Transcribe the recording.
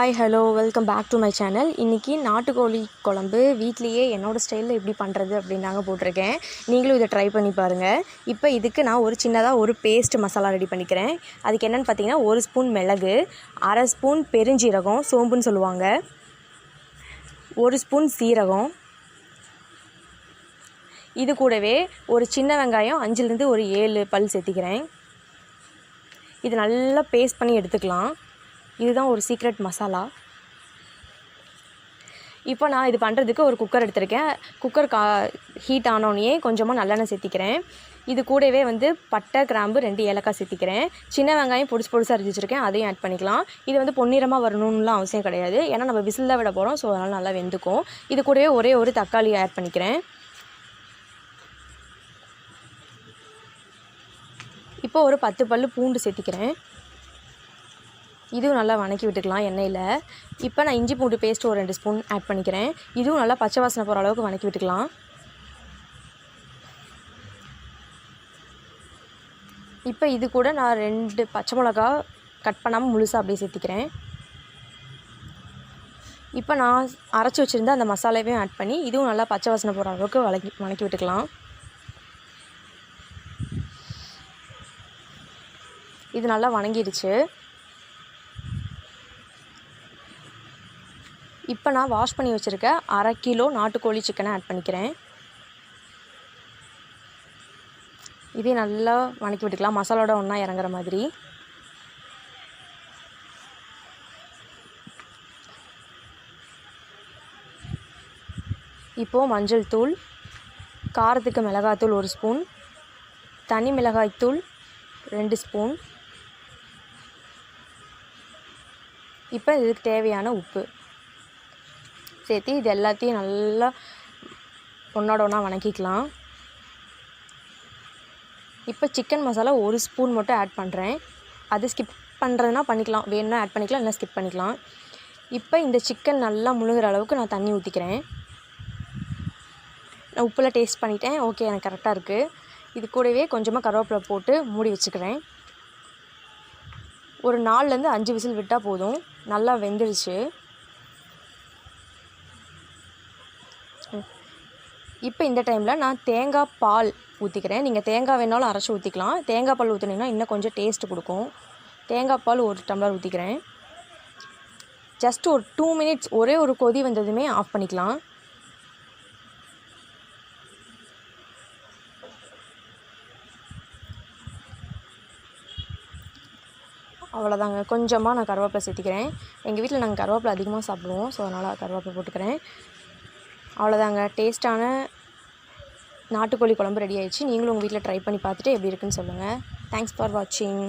Hi hello welcome back to my channel. இன்றைக்கி நாட்டுக்கோழி குழம்பு வீட்லேயே என்னோடய ஸ்டைலில் எப்படி பண்ணுறது அப்படின்னு தாங்க போட்டிருக்கேன். நீங்களும் இதை ட்ரை பண்ணி பாருங்கள். இப்போ இதுக்கு நான் ஒரு சின்னதாக ஒரு பேஸ்ட் மசாலா ரெடி பண்ணிக்கிறேன். அதுக்கு என்னென்னு பார்த்தீங்கன்னா 1 ஸ்பூன் மிளகு, 1/2 ஸ்பூன் பெருஞ்சீரகம், சோம்புன்னு சொல்லுவாங்க, 1 ஸ்பூன் சீரகம், இது கூடவே ஒரு சின்ன வெங்காயம் 5லேருந்து ஒரு 7 பல் சேர்த்திக்கிறேன். இது நல்லா பேஸ்ட் பண்ணி எடுத்துக்கலாம். இதுதான் ஒரு சீக்ரெட் மசாலா. இப்போ நான் இது பண்ணுறதுக்கு ஒரு குக்கர் எடுத்திருக்கேன். குக்கர் ஹீட் ஆனோடனே கொஞ்சமாக நல்லெண்ணெய் சேர்த்திக்கிறேன். இது கூடவே பட்டை, கிராம்பு, 2 ஏலக்காய் சேர்த்திக்கிறேன். சின்ன வெங்காயம் பொடிசாக அரிஞ்சு வச்சுருக்கேன், அதையும் ஆட் பண்ணிக்கலாம். இது பொன்னிறமாக வரணும்லாம் அவசியம் கிடையாது, ஏன்னா நம்ம விசில் தான் விட போகிறோம். ஸோ அதனால் நல்லா வெந்துக்கும். இது கூடவே ஒரே ஒரு தக்காளி ஆட் பண்ணிக்கிறேன். இப்போ ஒரு 10 பல் பூண்டு சேர்த்திக்கிறேன். இதுவும் நல்லா வணக்கி விட்டுக்கலாம் எண்ணெயில். இப்போ நான் இஞ்சி பூண்டு பேஸ்ட் ஒரு 2 ஸ்பூன் ஆட் பண்ணிக்கிறேன். இதுவும் நல்லா பச்சை வாசனை போகிற அளவுக்கு வணக்கி விட்டுக்கலாம். இப்போ இது கூட நான் 2 பச்சை மிளகா கட் பண்ணாமல் முழுசாக அப்படியே சேர்த்திக்கிறேன். இப்போ நான் அரைச்சி வச்சுருந்த அந்த மசாலாவையும் ஆட் பண்ணி இதுவும் நல்லா பச்சை வாசனை போகிற அளவுக்கு வணக்கி விட்டுக்கலாம். இது நல்லா வணங்கிடுச்சு. இப்போ நான் வாஷ் பண்ணி வச்சுருக்க 1/2 கிலோ நாட்டுக்கோழி சிக்கனை ஆட் பண்ணிக்கிறேன். இதே நல்லா வணக்கி விட்டுக்கலாம், மசாலோட ஒன்றா இறங்குற மாதிரி. இப்போது மஞ்சள் தூள், காரத்துக்கு மிளகாய்த்தூள் 1 ஸ்பூன், தனி மிளகாய்த்தூள் 2 ஸ்பூன். இப்போ இதுக்கு தேவையான உப்பு சேர்த்து இது எல்லாத்தையும் நல்லா ஒன்றோட ஒன்றா வணக்கிக்கலாம். இப்போ சிக்கன் மசாலா 1 ஸ்பூன் மட்டும் ஆட் பண்ணுறேன். அது ஸ்கிப் பண்ணுறதுனா பண்ணிக்கலாம், வேணும்னா ஆட் பண்ணிக்கலாம், இல்லை ஸ்கிப் பண்ணிக்கலாம். இப்போ இந்த சிக்கன் நல்லா முழுகிற அளவுக்கு நான் தண்ணி ஊற்றிக்கிறேன். நான் உப்பெல்லாம் டேஸ்ட் பண்ணிட்டேன், ஓகே எனக்கு கரெக்டாக இருக்குது. இது கூடவே கொஞ்சமாக கருவேப்பிலை போட்டு மூடி வச்சுக்கிறேன். ஒரு 4லேருந்து 5 விசில் விட்டால் போதும். நல்லா வெந்துடுச்சு. இப்போ இந்த டைமில் நான் தேங்காய் பால் ஊற்றிக்கிறேன். நீங்கள் தேங்காய் வேணாலும் அரைச்சி ஊற்றிக்கலாம். தேங்காய் பால் ஊற்றினீங்கன்னா இன்னும் கொஞ்சம் டேஸ்ட்டு கொடுக்கும். தேங்காய் பால் 1 டம்ளர் ஊற்றிக்கிறேன். ஜஸ்ட் ஒரு 2 மினிட்ஸ், ஒரே ஒரு கொதி வந்ததுமே ஆஃப் பண்ணிக்கலாம். அவ்வளோதாங்க. கொஞ்சமாக நான் கருவேப்பிலை சேர்த்திக்கிறேன். எங்கள் வீட்டில் நாங்கள் கருவேப்பிலை அதிகமாக சாப்பிடுவோம், ஸோ அதனால் கருவேப்பிலை போட்டுக்கிறேன். அவ்வளோதாங்க, டேஸ்ட்டான நாட்டுக்கோழி குழம்பு ரெடி ஆயிடுச்சு. நீங்களும் உங்கள் வீட்டில் ட்ரை பண்ணி பார்த்துட்டு எப்படி இருக்குன்னு சொல்லுங்கள். தேங்க்ஸ் ஃபார் வாட்சிங்.